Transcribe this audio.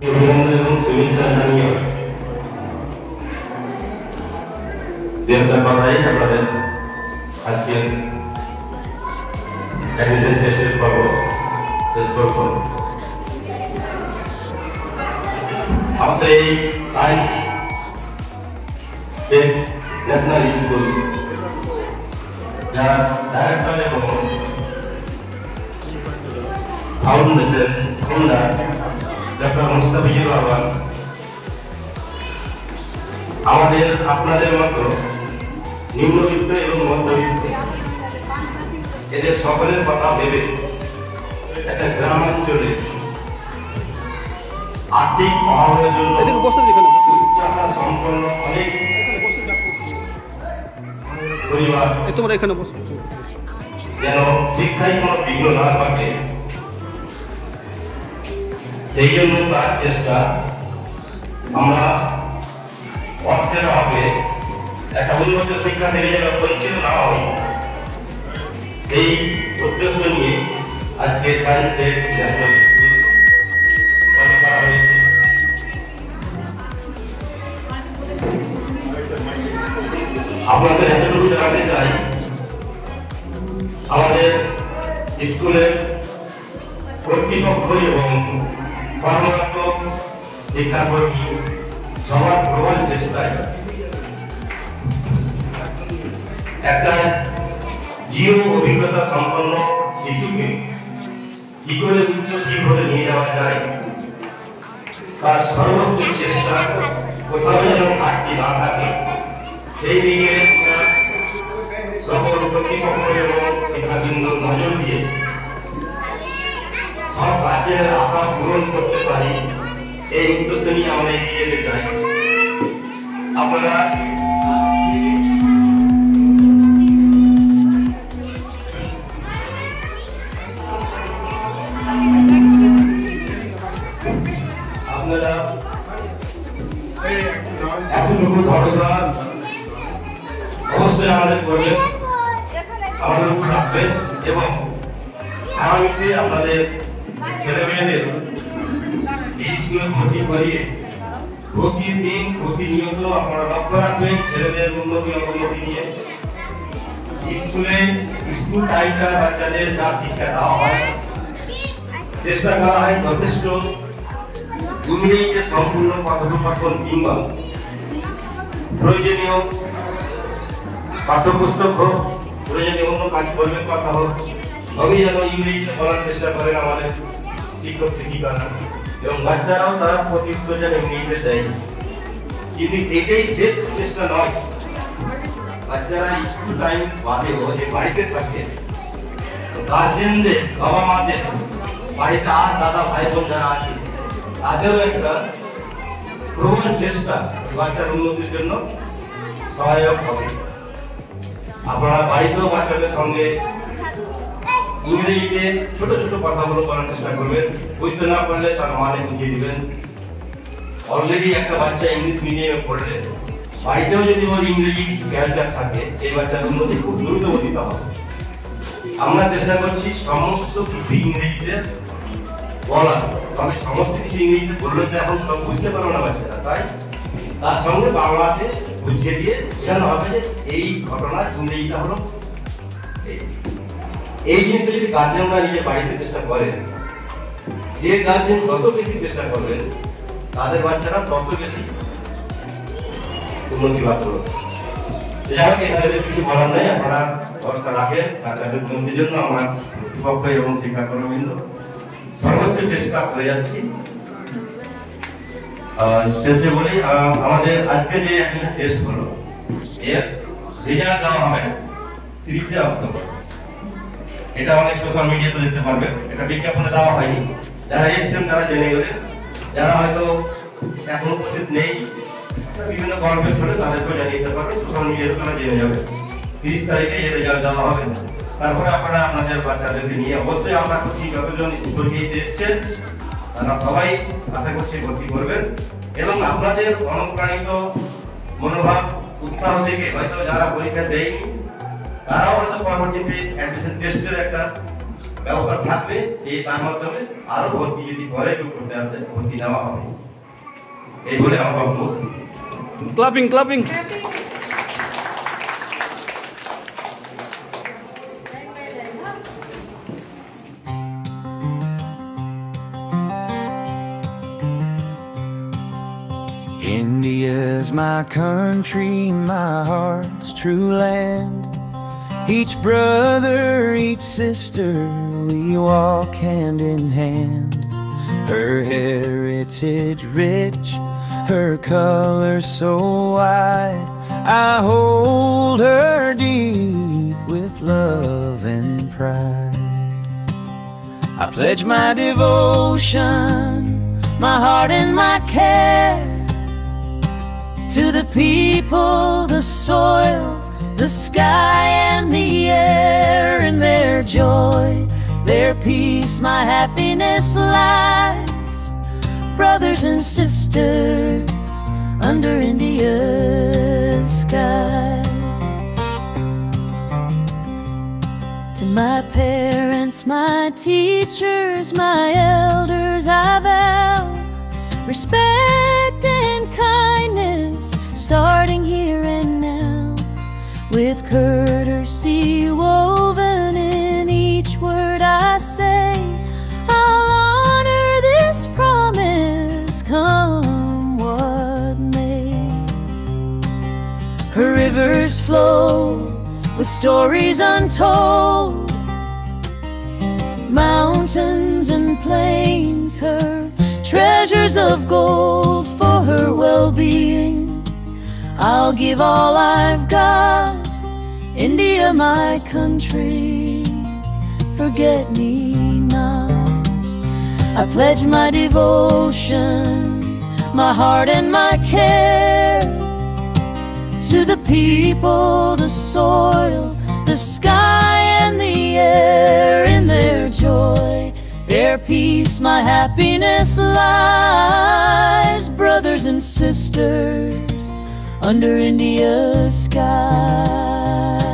এবং শুভেচ্ছা জানিয়ে আপনাদের আজকের অ্যাডমিশন টেস্টের পর্ব শেষ করব। আমাদের এই সায়েন্স ন্যাশনাল স্কুল যারা ডাইরেক্টর এবং foundation founder doctor Mustafizur Rahman আমাদের আপনাদের মতো নিম্নবিত্ত এবং মধ্যবিত্ত এদের সকলের কথা ভেবে একটা গ্রামাঞ্চলে আর্থিক অভাবের জন্য উচ্চাশা সম্পন্ন অনেক পরিবার যেন শিক্ষায় কোনো বিঘ্ন না ঘটে সেই জন্য তার চেষ্টা আমরা অর্থের অভাবে একটা উন্নত শিক্ষা থেকে যেন বঞ্চিত না হয় সেই উদ্দেশ্য নিয়ে আজকে সায়েন্স ডে ন্যাশনাল স্কুল চালু করা হয়েছে। আপনাদের এতটুকু জানাতে চাই আমাদের স্কুলের কর্তৃপক্ষ এবং কর্মরত শিক্ষাকর্মী সবার প্রবল চেষ্টায় একটা জিও অভিজ্ঞতা সম্পন্ন শিশুকে কি করে উচ্চ শিক্ষায় নিয়ে যাওয়া যায় তার সর্বোচ্চ চেষ্টা কোথাও যেন ঘাটতি না থাকে সেই দিকে সকল কর্তৃপক্ষ এবং শিক্ষাবৃন্দ নজর দিয়ে সব রাজ্যের আশা পূরণ করতে পারি এই উদ্দেশ্য নিয়ে আমরা এগিয়ে যেতে চাই। আপনারা এতটুকু ভরসা অবশ্যই আমাদের করবেন, আমাদের উপর রাখবেন এবং আগামীতে আপনাদের ছেলে মেয়েদের এই স্কুলে ভর্তি করিয়ে প্রতিদিন প্রতিনিয়ত আপনারা লক্ষ্য রাখবেন ছেলেদের উন্নতি অবনতি নিয়ে। স্কুল টাইমটা বাচ্চাদের যা শিক্ষা দেওয়া হয় চেষ্টা করা হয় যথেষ্ট ইংরেজিতে সম্পূর্ণ কথোপকথন কিংবা প্রয়োজনীয় পাঠ্যপুস্তক হোক প্রয়োজনীয় অন্য কাজ করবেন কথা হোক সবই যেন ইংরেজিতে বলার চেষ্টা করেন আমাদের শিক্ষক শিক্ষিকারা এবং বাচ্চারাও তারা প্রতি উত্তর যেন ইংরেজিতে দেয়। কিন্তু এটাই শেষ চেষ্টা নয়, বাচ্চারা স্কুল টাইম বাদেও যে বাড়িতে থাকে গার্জেনদের বাবা মাদের বাড়িতে আর দাদা ভাই বোন যারা আছে তাদেরও একটা প্রবল চেষ্টা বাচ্চার উন্নতির জন্য সহায়ক হবে। আপনারা বাড়িতেও বাচ্চাদের সঙ্গে ইংরেজিতে ছোট ছোট কথাগুলো বলার চেষ্টা করবেন, বুঝতে না পারলে তার মানে বুঝিয়ে দিবেন। অলরেডি একটা বাচ্চা ইংলিশ মিডিয়ামে পড়লে বাড়িতেও যদি ওর ইংরেজি জ্ঞানটা থাকে সেই বাচ্চার উন্নতি খুব দ্রুত গতিতে হবে। আমরা চেষ্টা করছি সমস্ত কিছু ইংরেজিতে বলা, তবে সমস্ত কিছু ইংরেজিতে বললে তো এখন সব বুঝতে পারবো না বাচ্চারা, তাই তার সঙ্গে বাংলাতে বুঝিয়ে দিয়ে বোঝানো হবে যে এই ঘটনার ইংরেজিটা হলো এই জিনিসটা যদি গার্জেনরা নিজের বাড়িতে চেষ্টা করেন, যে গার্জেন যত বেশি চেষ্টা করবেন তাদের বাচ্চারা তত বেশি উন্নতি লাভ করবে। যাই হোক, এখানে কিছু বলার নেই, আপনারা ভরসা রাখেন বাচ্চাদের উন্নতির জন্য। আমার কর্তৃপক্ষ এবং শিক্ষাকর্মীবৃন্দ সর্বোচ্চ চেষ্টা করে যাচ্ছি। শেষে বলি আমাদের আজকে যে একটা টেস্ট হলো এর রেজাল্ট দেওয়া হবে 30শে অক্টোবর। এটা অনেক সোশ্যাল মিডিয়াতে দেখতে পারবেন, এটা বিজ্ঞাপনে দেওয়া হয়নি। যারা এসছেন তারা জেনে গেলেন, যারা হয়তো এখনো উপস্থিত নেই বিভিন্ন গল্পের ফলে তাদেরকেও জানিয়ে দিতে পারবেন, সোশ্যাল মিডিয়াতে তারা জেনে যাবে। 30 তারিখে এর রেজাল্ট দেওয়া হবে। তারপরে আপনারা আপনাদের বাচ্চাদেরকে নিয়ে অবশ্যই আশা করছি যতজন স্কুলে এসছেন তারা সবাই আশা করছি ভর্তি করবেন এবং আপনাদের অনুপ্রাণিত মনোভাব উৎসাহ থেকে হয়তো যারা পরীক্ষা দেয়নি তারাও হয়তো পরবর্তীতে অ্যাডমিশন টেস্টের একটা ব্যবস্থা থাকবে, সেই তার মাধ্যমে আরো ভর্তি যদি ঘরে কেউ করতে আসে ভর্তি দেওয়া হবে। এই বলে আমার বক্তব্য। Clapping clapping. India's my country, my heart's true land. Each brother, each sister, we walk hand in hand. Her heritage rich, her color so wide. I hold her deep with love and pride. I pledge my devotion, my heart and my care to the people, the soil, the sky and the air. In their joy, their peace, my happiness lies. Brothers and sisters under India's skies. To my parents, my teachers, my elders, I vow respect and kindness, starting here and now, with courtesy woven in each word I say. I'll honor this promise, come what may. Her rivers flow with stories untold, mountains and plains, her treasures of gold. For her well-being, I'll give all I've got. India, my country, forget me not. I pledge my devotion, my heart and my care to the people, the soil, the sky and the air. In their joy, their peace, my happiness lies. Brothers and sisters under India's sky.